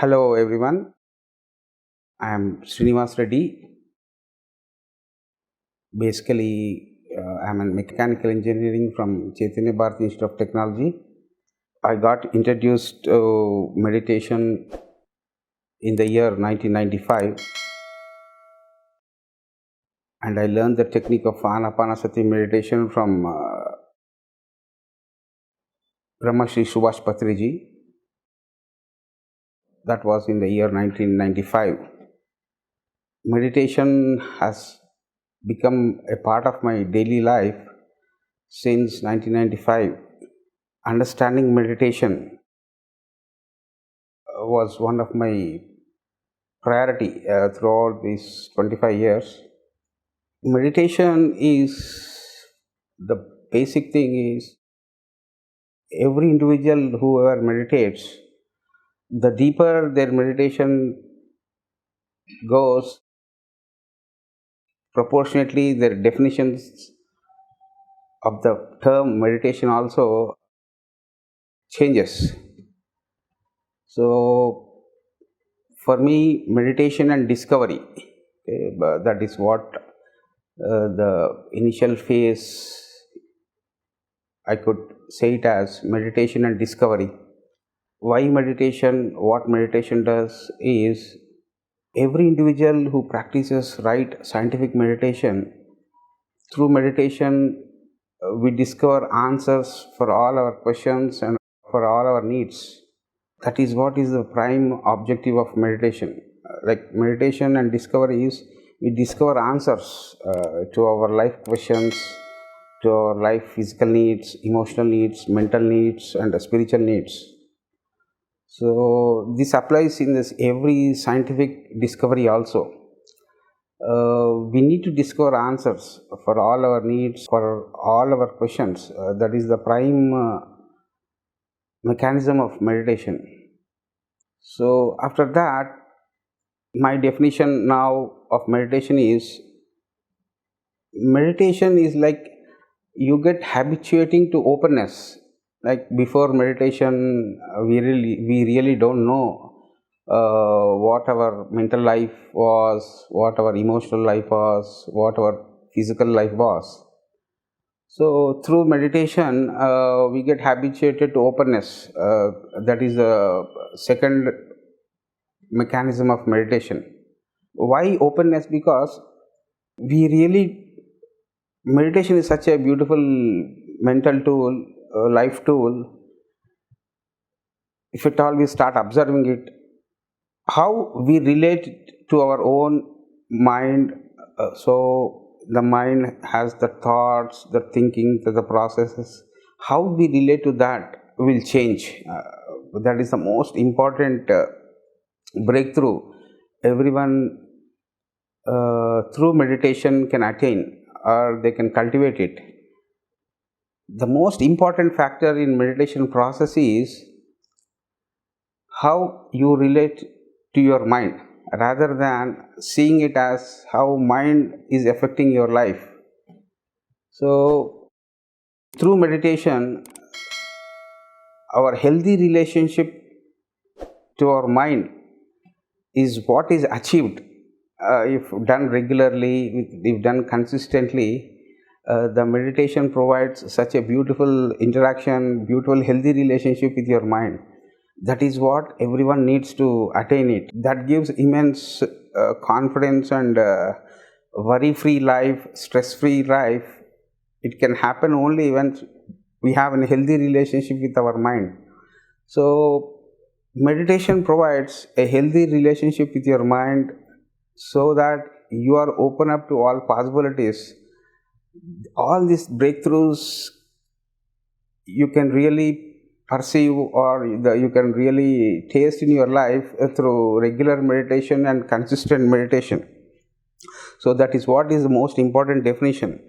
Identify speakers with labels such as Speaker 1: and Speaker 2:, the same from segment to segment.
Speaker 1: Hello everyone, I am Srinivas Reddy. I am in mechanical engineering from Chaitanya Bharati Institute of Technology. I got introduced to meditation in the year 1995 and I learned the technique of Anapanasati meditation from Brahmashri Subhash Patriji. That was in the year 1995. Meditation has become a part of my daily life since 1995. Understanding meditation was one of my priority throughout these 25 years. Meditation is the basic thing is every individual whoever meditates, the deeper their meditation goes, proportionately their definitions of the term meditation also changes. So for me, meditation and discovery, that is what the initial phase I could say it as meditation and discovery. Why meditation? What meditation does is every individual who practices right scientific meditation, through meditation we discover answers for all our questions and for all our needs. That is what is the prime objective of meditation. Like meditation and discovery is we discover answers to our life questions, to our life physical needs, emotional needs, mental needs, and spiritual needs. So this applies in this every scientific discovery also. We need to discover answers for all our needs, for all our questions. That is the prime mechanism of meditation. So after that, my definition now of meditation is like you get habituating to openness. Like before meditation, we really don't know what our mental life was, what our emotional life was, what our physical life was. So through meditation, we get habituated to openness. That is the second mechanism of meditation. Why openness? Because we really meditation is such a beautiful mental tool, life tool. If at all we start observing it, how we relate to our own mind. So the mind has the thoughts, the thinking, the processes. How we relate to that will change. That is the most important breakthrough everyone through meditation can attain or they can cultivate it. The most important factor in meditation process is how you relate to your mind rather than seeing it as how mind is affecting your life. So through meditation, our healthy relationship to our mind is what is achieved if done regularly, if done consistently. The meditation provides such a beautiful interaction, beautiful healthy relationship with your mind. That is what everyone needs to attain it. That gives immense confidence and worry-free life, stress-free life. It can happen only when we have a healthy relationship with our mind. So meditation provides a healthy relationship with your mind so that you are open up to all possibilities. All these breakthroughs you can really perceive or you can really taste in your life through regular meditation and consistent meditation. So that is what is the most important definition.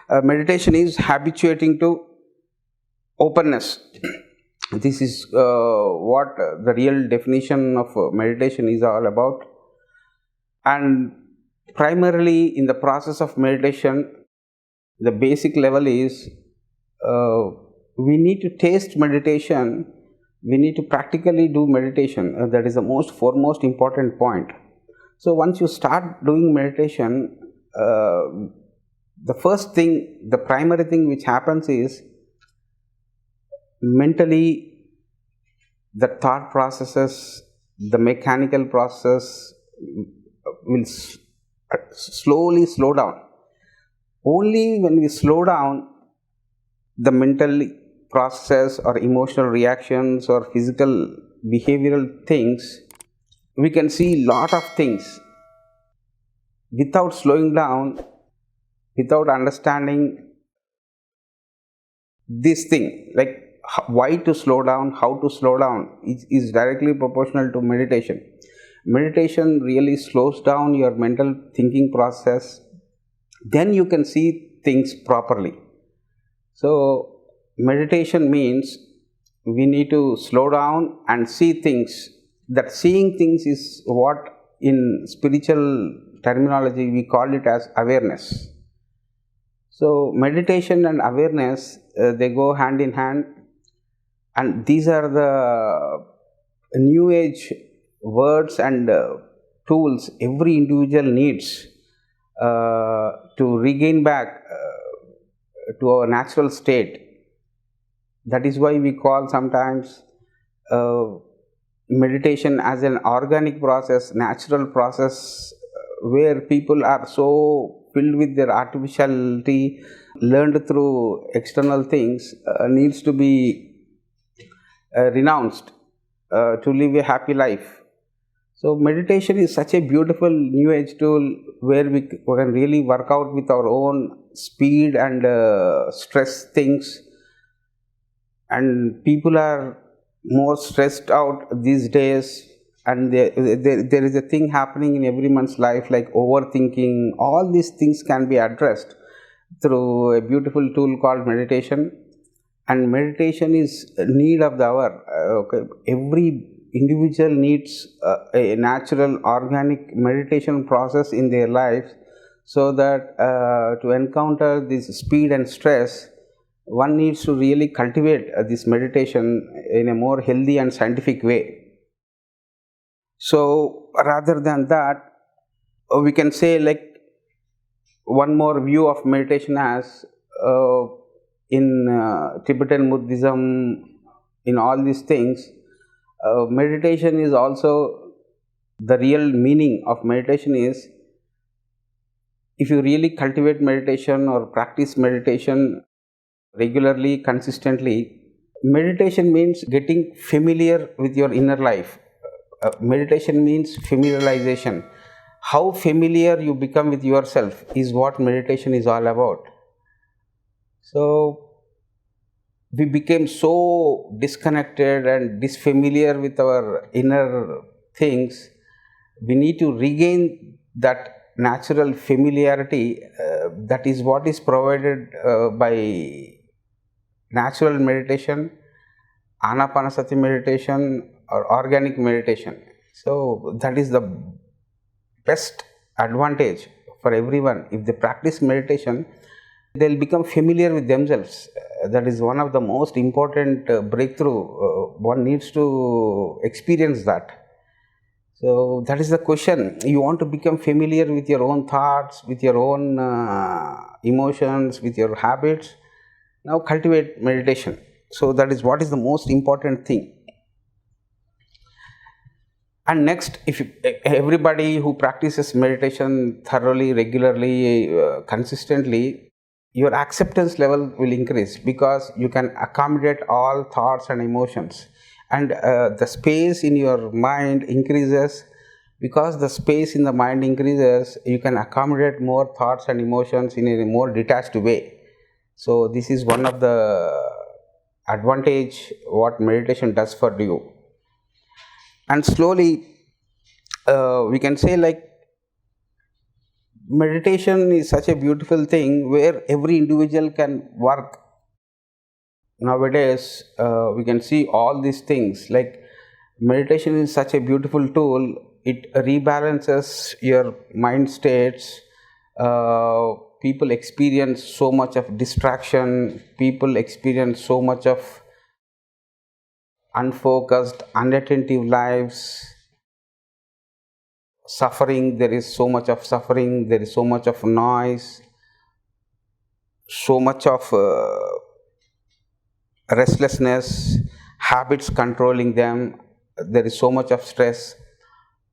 Speaker 1: Meditation is habituating to openness. This is what the real definition of meditation is all about. And primarily in the process of meditation, the basic level is we need to taste meditation we need to practically do meditation. That is the most foremost important point. So once you start doing meditation, the first thing, the primary thing which happens is mentally the thought processes, the mechanical process will slowly slow down. Only when we slow down the mental process or emotional reactions or physical behavioral things, we can see lot of things. Without slowing down, without understanding this thing, like why to slow down, how to slow down, is directly proportional to meditation. Meditation really slows down your mental thinking process, then you can see things properly. So meditation means we need to slow down and see things. That seeing things is what in spiritual terminology we call it as awareness. So meditation and awareness, they go hand in hand, and these are the new age words and tools every individual needs to regain back to our natural state. That is why we call sometimes meditation as an organic process, natural process, where people are so filled with their artificiality, learned through external things, needs to be renounced to live a happy life. So meditation is such a beautiful new age tool where we can really work out with our own speed and stress things. And people are more stressed out these days, and there is a thing happening in everyone's life like overthinking. All these things can be addressed through a beautiful tool called meditation. And meditation is a need of the hour. Okay. Every individual needs a natural organic meditation process in their lives, so that to encounter this speed and stress, one needs to really cultivate this meditation in a more healthy and scientific way. So rather than that, we can say like one more view of meditation as in Tibetan Buddhism, in all these things, meditation is also, the real meaning of meditation is, if you really cultivate meditation or practice meditation regularly, consistently, meditation means getting familiar with your inner life. Meditation means familiarization. How familiar you become with yourself is what meditation is all about. So we became so disconnected and disfamiliar with our inner things. We need to regain that natural familiarity. That is what is provided by natural meditation, anapanasati meditation, or organic meditation. So that is the best advantage for everyone. If they practice meditation, they'll become familiar with themselves. That is one of the most important breakthrough. One needs to experience that. So that is the question. You want to become familiar with your own thoughts, with your own emotions, with your habits. Now cultivate meditation. So that is what is the most important thing. And next, if everybody who practices meditation thoroughly, regularly, consistently, your acceptance level will increase, because you can accommodate all thoughts and emotions, and the space in your mind increases. Because the space in the mind increases, you can accommodate more thoughts and emotions in a more detached way. So this is one of the advantage what meditation does for you. And slowly we can say like meditation is such a beautiful thing where every individual can work. Nowadays we can see all these things like meditation is such a beautiful tool. It rebalances your mind states. People experience so much of distraction, people experience so much of unfocused, unattentive lives, suffering. There is so much of suffering, there is so much of noise, so much of restlessness, habits controlling them, there is so much of stress.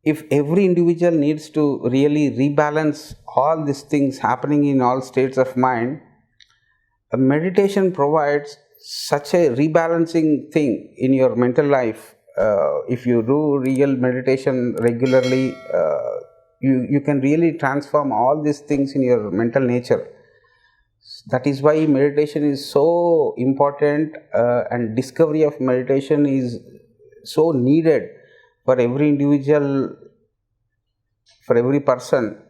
Speaker 1: If every individual needs to really rebalance all these things happening in all states of mind, a meditation provides such a rebalancing thing in your mental life. If you do real meditation regularly, you can really transform all these things in your mental nature. That is why meditation is so important, and discovery of meditation is so needed for every individual, for every person.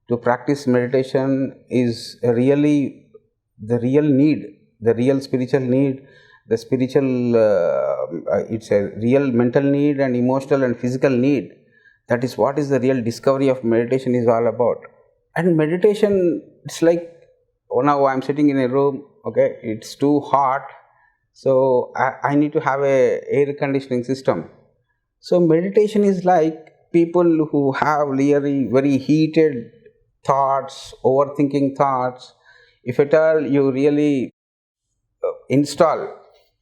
Speaker 1: To practice meditation is really the real need, the real spiritual need, the spiritual, it's a real mental need and emotional and physical need. That is what is the real discovery of meditation is all about. And meditation, it's like, oh, now I'm sitting in a room, okay, it's too hot, so I need to have a air conditioning system. So meditation is like people who have really very heated thoughts, overthinking thoughts. If at all you really install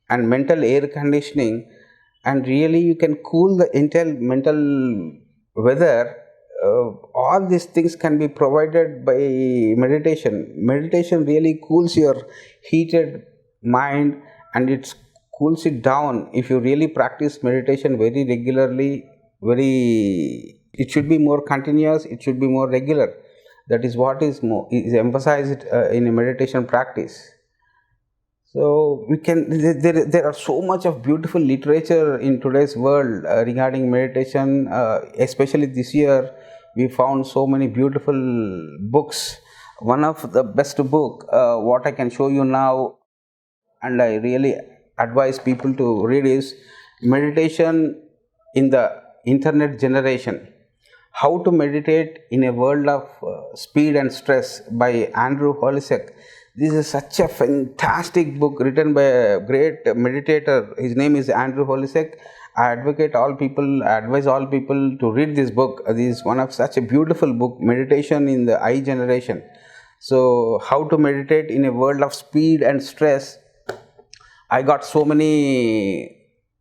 Speaker 1: and mental air conditioning, and really you can cool the entire mental weather, all these things can be provided by meditation. Meditation really cools your heated mind, and it cools it down. If you really practice meditation very regularly, it should be more continuous, it should be more regular. That is what is emphasized in a meditation practice. So we can, there are so much of beautiful literature in today's world regarding meditation. Especially this year, we found so many beautiful books. One of the best book, what I can show you now, and I really advise people to read, is Meditation in the Internet Generation: How to Meditate in a World of Speed and Stress by Andrew Holisek. This is such a fantastic book written by a great meditator. His name is Andrew Holisek. I advise all people to read this book. This is one of such a beautiful book, Meditation in the I Generation. So, how to meditate in a world of speed and stress. I got so many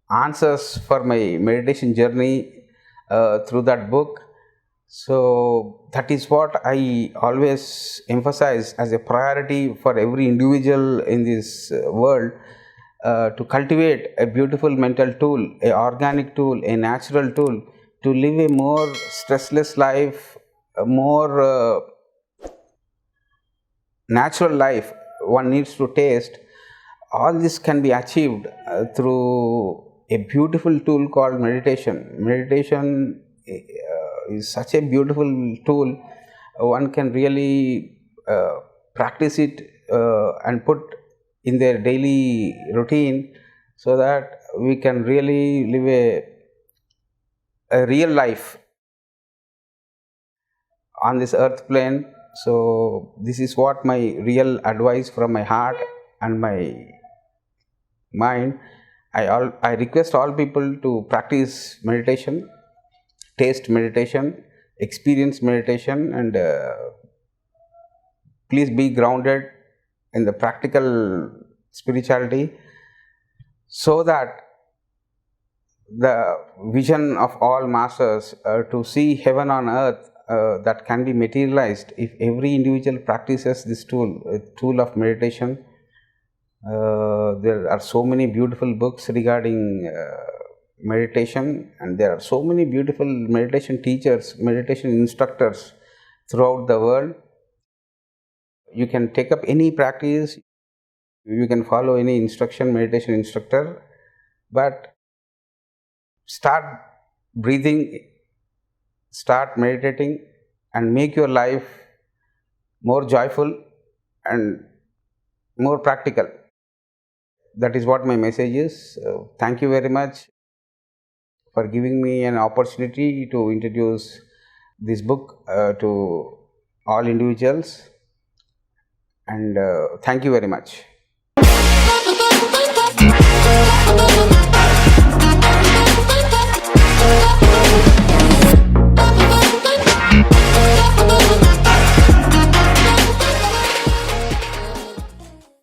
Speaker 1: answers for my meditation journey through that book. So that is what I always emphasize as a priority for every individual in this world, to cultivate a beautiful mental tool, a organic tool, a natural tool, to live a more stressless life, a more natural life one needs to taste. All this can be achieved through a beautiful tool called meditation. Meditation is such a beautiful tool. One can really practice it and put in their daily routine, so that we can really live a real life on this earth plane. So this is what my real advice from my heart and my mind. I request all people to practice meditation, taste meditation, experience meditation, and please be grounded in the practical spirituality, so that the vision of all masters to see heaven on earth, that can be materialized if every individual practices this tool, a tool of meditation. There are so many beautiful books regarding meditation, and there are so many beautiful meditation teachers, meditation instructors throughout the world. You can take up any practice, you can follow any meditation instructor, but start breathing, start meditating, and make your life more joyful and more practical. That is what my message is. Thank you very much for giving me an opportunity to introduce this book to all individuals, and thank you very much.